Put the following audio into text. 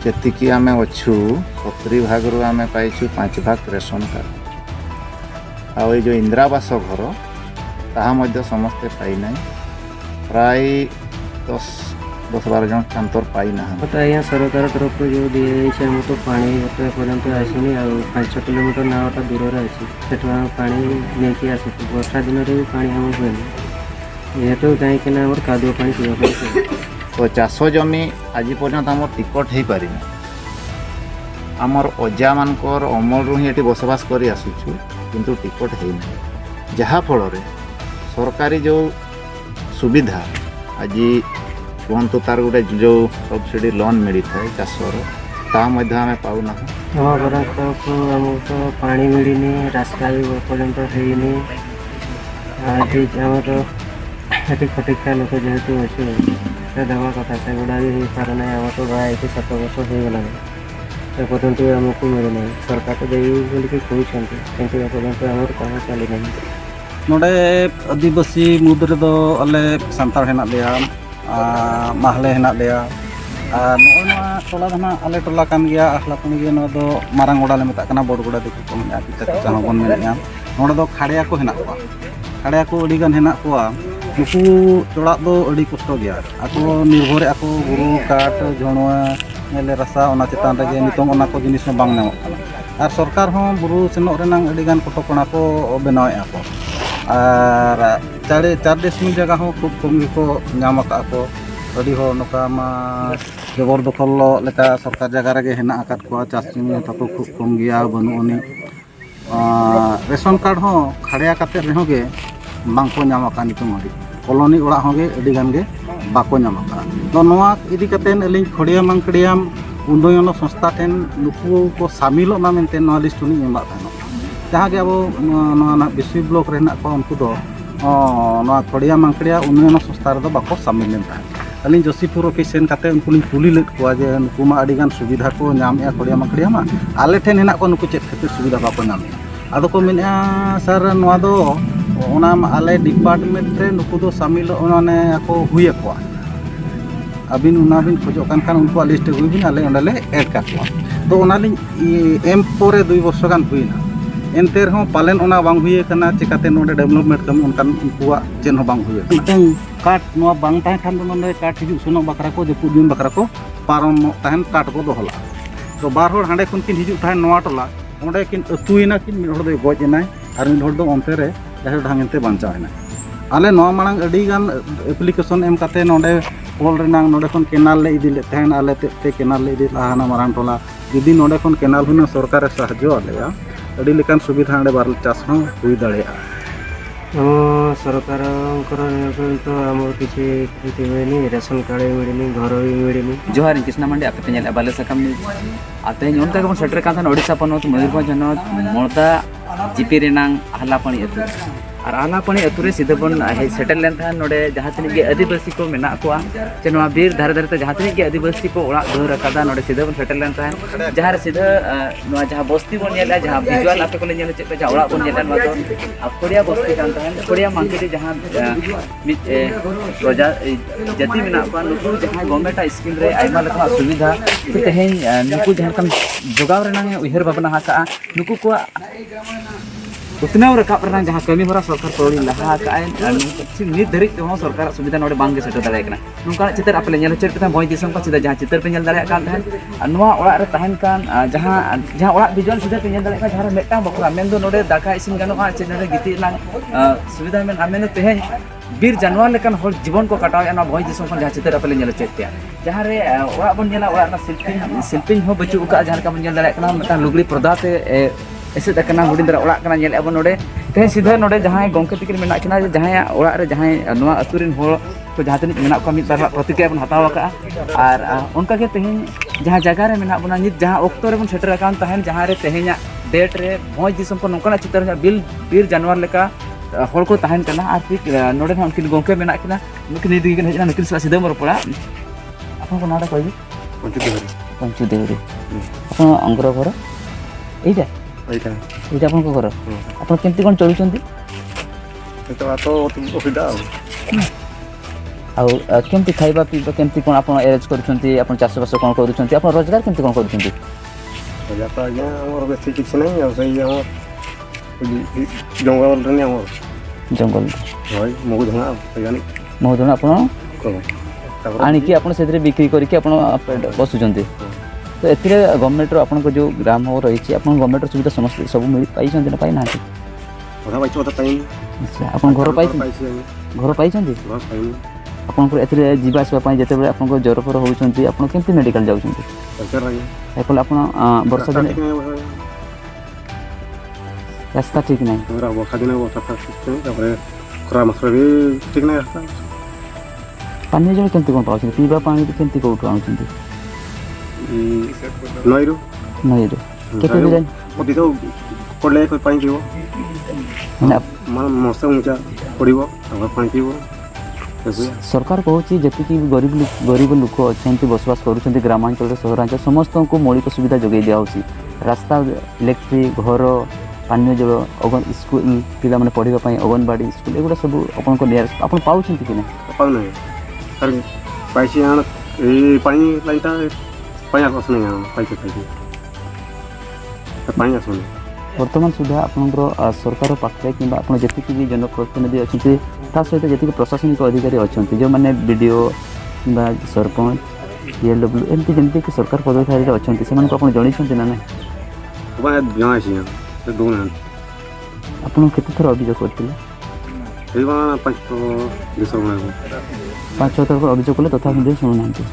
ଯେତିକି ଆମେ ଅଛୁ 70 ଭାଗରୁ ଆମେ ପାଇଛୁ 5 ଭାଗ ରେସନ କାର୍ଡ଼। ଆଉ ଏଇ ଯେଉଁ ଇନ୍ଦିରାବାସ ଘର ତାହା ମଧ୍ୟ ସମସ୍ତେ ପାଇନାହିଁ। ପ୍ରାୟ 10-12 ଜଣ କାନ୍ତର ପାଇନାହାନ୍ତି। तो यहाँ सरकार तरफ जो दिए आम तो पानी पर्यंत आसनी आ 5 किलोमीटर नावटा दूर अच्छी से पा नहीं आस वर्षा दिन में भी पा आम हुए जेहेतु कहीं कादुआ पानी पीवा तो चाष जमी आज पर्यंत आम टिकट हो पारिना। आमर अजा मानकर अमल ही ये बसवास कर आसुचु किंतु टिकट होना जहाँफल सरकारी जो सुविधा आज कहतु तार गोटे जो सब्सिडी लोन मिली था चाषर आम पाऊना। हम घर तरफ आमको तो पानी मिलनी रास्ता भी पर्यंत होनी आमर ये खटिखा लोक जेहेतु अच्छे देवा कथा से गुड़ा भी हो पार ना आम तो बाहर 7 वर्ष हो गला पर्यंत आमको मिलना सरकार तो देवी कहते कितु पर्यंत आम कम चली ना नोडे आदिवासी मुद्रे दो अले सान्ताड़ हेना लेया माहले हेना लेया नोना टोला दना अले टोला कान गया आखलापनी गे नो दो मारांग गोड़ा ले मेता कना बड़ गोड़ा देखि को मेना किता किता हबन मेना नोडे दो खाड़िया को हेना को खाड़िया को अड़ी गान हेना को नुकु चोड़ा दो अड़ी कष्ट गया आको निर्भर आको गुरु काट झणवा नेले रसा ओना चितान रे नितों ओना को जिनिस बांग नामो और सरकार हो बुरु सेनो रेनांग अड़ी गान कटकणा को बनावे आको और 4 डेसिमिल जगह हो खूब कम को नाम को अड़ी हो नोका मा जबर दखल लेका सरकार जगह रे हेना आकात को चाष जमी तको खूब कम गया बनुनी रेशन कार्ड हो खाड़िया काते रेहो गे बांको नाम का नितों अड़ी कॉलोनी ओड़ा होगे अड़ी गान गे बाको नाम का तो नोआ इदी कतेन अलिंग खड़िया मांकड़ियाम उन्नयन संस्था ठेन नुकु को शामिल ना मेनते नोआ लिस्ट उनी एमा थानो जहाँ के अब ना विश्व ब्लॉक रहना को उनको दो ना खड़िया मांकड़िया उन्नयन संस्था रे बाको शामिल लेन था अलिंग जोशीपुर ऑफिस सेन काते उनको लिंग कुली लेट को जे नुकु मा अड़ी गान सुविधा को नाम या खड़िया मांकड़िया मा आले ठेन हेना को नुकु चेत खातिर सुविधा बाको नाम आदो को मेना सर नोआ दो ओना आले डिपार्टमेंट रे नुकु दो शामिल ओने को हुए को अबिन उना बिन खोजो खान उनको लिस्ट हुई बिन आले ओंडले ऐड का तो ओना लिंग एम पोरे 2 वर्ष गान हुईना एनते रहो पालन ओना बांग हुए कना चिकाते नोडे डेवलपमेंट कम उनकान उनकुआ चेन हो बांग हुए मिटन काट नोआ बांग ताहे खान नोडे काट हिजु सुनो बकरा को जे पुदिन बकरा को पारम ताहन काट को दोहला तो बार होड़ हांडे कुन किन हिजु ताहे नोआ टोला ओंडे किन अतुइना किन मिड होड़ दो गज एनाय आर मिड होड़ दो ओंते रे जहे ढांगते बांचा हैना आले नोआ मांग अडी गान एप्लीकेशन एम काते नोडे पोल रेनांग नोडे खन केनाल ले इदी ले ताहन आले ते केनाल ले इदी लाहाना मारांग टोला यदि नोडे खन केनाल हुना सरकार साहाय्य आलेया अड़ी लेकान सुविधा अंडे बार चाष हुई दाड़े सरकार तो आम किसी मिलनी रेशन कार्ड मिलनी घर भी मिलनी जोहार कृष्णा मांडे आपे तेल बाले सकम आते उनका को सेटर कान ओडिशा पनत मयूरभंज जनत मोड़ता जीपी रेनांग हलापणी अतु और आलापणी अतुरे सीधा बन सेटल लेन था नोडे जहाँ तनिक के आदिवासी को मेना को चे नोआ बीर धारे धारे जहाँ तनिक के आदिवासी को ओड़ा घर रखा नोडे सीधा बन सेटल लेन था जहाँ सीधा नोआ जहाँ बस्ती बन नेला जहाँ विजुअल आपे को ले नेला चे जहाँ ओड़ा बन नेला नोआ तो कोड़िया बस्ती कान था कोड़िया मांगके जहाँ मिट प्रजा जाति मेना को नुकु जहाँ गवर्नमेंट स्कीम रे आइमा लका सुविधा तेहेन नुकु जहाँ कम जोगाव रेनांग उहर भावना हाका नुकु को उतना रकाब रना जहाँ कमी होरा सरकार पौड़ी लहा काय नित धरित हो सरकार सुविधा नोडे बांग के सेटर दाड़े कना नुका चितर आपले नेल चेट कथा भोय दिसम का सीधा जहाँ चितर पे नेल दाड़े कान थान नोआ ओड़ा रे ताहन कान जहाँ ओड़ा विजुअल सीधा पे नेल दाड़े का जहाँ मेटा बकरा मेन दो नोडे दाका इसिन गानोआ चेनरे गिति लांग सुविधा मेन आमेन तेहेन बीर जानवर लेकान हर जीवन को कटाव ना भोय दिसम जहाँ चितर आपले नेल चेट त्या जहाँ रे ओड़ा बन नेला ओड़ा ना शिल्पिंग हो बचु का जहाँ का बन नेल दाड़े कना मेटा लुगड़ी पर्दा ते ऐसे तकना हुडिन दरा ओड़ा कना नेल एबो नोडे ते सीधा नोडे जहां गोंके तिकिन मेना किना जहां ओड़ा रे जहां नोआ अतुरिन हो तो जहां तनिक मेना को मित बार प्रतिक्रिया बन हताव का और उनका के तेहेन जहां जगह रे मेना बना नित जहां ऑक्टो रे बन सेटर कान तहन जहां रे तेहेना डेट रे भोज दिसम को नोकना चितर बिल बीर जानवर लेका हर को तहन कना और फिर नोडे ना उनकिन गोंके मेना किना नुकिन निदि के हेजना नुकिन सीधा मर पड़ा आपन को नाडा कहबी पंचु देवरी आपन अंगर घर एइटा एइटा आपन को घर आपन केमती कोन चलुचंदी तो असुविधा ଆଉ କେମିତି ଖାଇବା ପିଇବା କେମିତି କ'ଣ ଆପଣ ଆରେଞ୍ଜ କରୁଛନ୍ତି ଆପଣ ଚାଷବାସ କ'ଣ କରୁଛନ୍ତି ଆପଣ ରୋଜଗାର କେମିତି କ'ଣ କରୁଛନ୍ତି ପଇସା ତ ଆଜ୍ଞା ଆମର ବେଶୀ କିଛି ନାହିଁ ଆଉ ସେଇ ଆମ ଜଙ୍ଗଲରେ ନି ଆମର ଜଙ୍ଗଲ ହଇ ମଗୁ ଧଣା ଆଜ୍ଞା ମହୁଜନ ଆପଣ ତାପରେ ଆଣିକି ଆପଣ ସେଥିରେ ବିକ୍ରି କରିକି ଆପଣ ବସୁଛନ୍ତି ତ ଏଥିରେ ଗଭର୍ଣ୍ଣମେଣ୍ଟର ଆପଣଙ୍କ ଯେଉଁ ଗ୍ରାମ ରହିଛି ଆପଣ ଗଭର୍ଣ୍ଣମେଣ୍ଟର ସୁବିଧା ସମସ୍ତେ ସବୁ ପାଇଛନ୍ତି ନା ପାଇନାହାନ୍ତି ଅଧା ପାଇଛୁ ଅଧା ପାଇନି ଆଚ୍ଛା ଆପଣ ଘର ପାଇଛନ୍ତି ପାଇଛି ଆଜ୍ଞା ଘର ପାଇଛନ୍ତି ଘର ପାଇନି ଆପଣଙ୍କର ଏଥିରେ ଯିବା ଆସିବା ପାଇଁ ଯେତେବେଳେ ଆପଣଙ୍କ ଜ୍ୱର ଫର ହେଉଛନ୍ତି ଆପଣ କେମିତି ମେଡ଼ିକାଲ ଯାଉଛନ୍ତି ସରକାର ଆଜ୍ଞା ସାଇକେଲ ଆପଣ ବର୍ଷା ଦିନେ ଠିକ୍ ନାହିଁ ରାସ୍ତା ଠିକ୍ ନାହିଁ ଆମର ବର୍ଷା ଦିନେ ବର୍ଷା ଠିକ୍ ନାହିଁ ତାପରେ ଖରା ମାସରେ ବି ଠିକ୍ ନାହିଁ ରାସ୍ତା ପାନୀୟ ଜଳ କେମିତି କ'ଣ ପାଉଛନ୍ତି ପିଇବା ପାଣି କେମିତି କେଉଁଠୁ ଆଣୁଛନ୍ତି ନଈରୁ ନଈରୁ କେତେ ବି ଯାଇ ଅଧିକ ପଡ଼ିଲେ ପାଣି ପିଇବ ମାନେ ମାନେ ମଶା ଉଞ୍ଚା ପଡ଼ିବ ତାପରେ ପାଣି ପିଇବ ସରକାର କହୁଛି ଯେତିକି ଗରିବ ଲୋକ ଅଛନ୍ତି ବସବାସ କରୁଛନ୍ତି ଗ୍ରାମାଞ୍ଚଳରେ ସହରାଞ୍ଚଳ ସମସ୍ତଙ୍କୁ ମୌଳିକ ସୁବିଧା ଯୋଗାଇ ଦିଆହେଉଛି ରାସ୍ତା ଇଲେକ୍ଟ୍ରିକ୍ ଘର ପାନୀୟ ଜଳ ସ୍କୁଲ ପିଲାମାନେ ପଢ଼ିବା ପାଇଁ ଅଙ୍ଗନବାଡ଼ି ସ୍କୁଲ ଏଗୁଡ଼ା ସବୁ ଆପଣଙ୍କ ନିଆର ଆପଣ ପାଉଛନ୍ତି କି ନାହିଁ ପାଉନାହିଁ ସାର୍ ପାଇଛି ଆଣ ଏଇ ପାଣି ଲାଇନ୍ଟା ପାଣି ଆସୁନି ପାଇছে ଖାଇଛି ପାଣି ଆସୁନି ବର୍ତ୍ତମାନ ସୁଦ୍ଧା ଆପଣଙ୍କର ସରକାର ପାଖରେ କିମ୍ବା ଆପଣ ଯେତିକି ବି ଜନପ୍ରତିନିଧି ଅଛନ୍ତି ତା ସହିତ ଯେତିକି ପ୍ରଶାସନିକ ଅଧିକାରୀ ଅଛନ୍ତି ଯେଉଁମାନେ ବିଡ଼ିଓ କିମ୍ବା ସରପଞ୍ଚ PLW ଏମିତି ଯେମିତିକି ସରକାର ପଦଧାରୀରେ ଅଛନ୍ତି ସେମାନଙ୍କୁ ଆପଣ ଜଣାଇଛନ୍ତି ନା ନାହିଁ ଜଣାଇଛି ସେ ଦେଉନାହାନ୍ତି ଆପଣ କେତେଥର ଅଭିଯୋଗ କରିଥିଲେ ଏଇ 5 ଦେଶ 5-6 ଥର ଅଭିଯୋଗ କଲେ ତଥାପି ଶୁଣୁନାହାନ୍ତି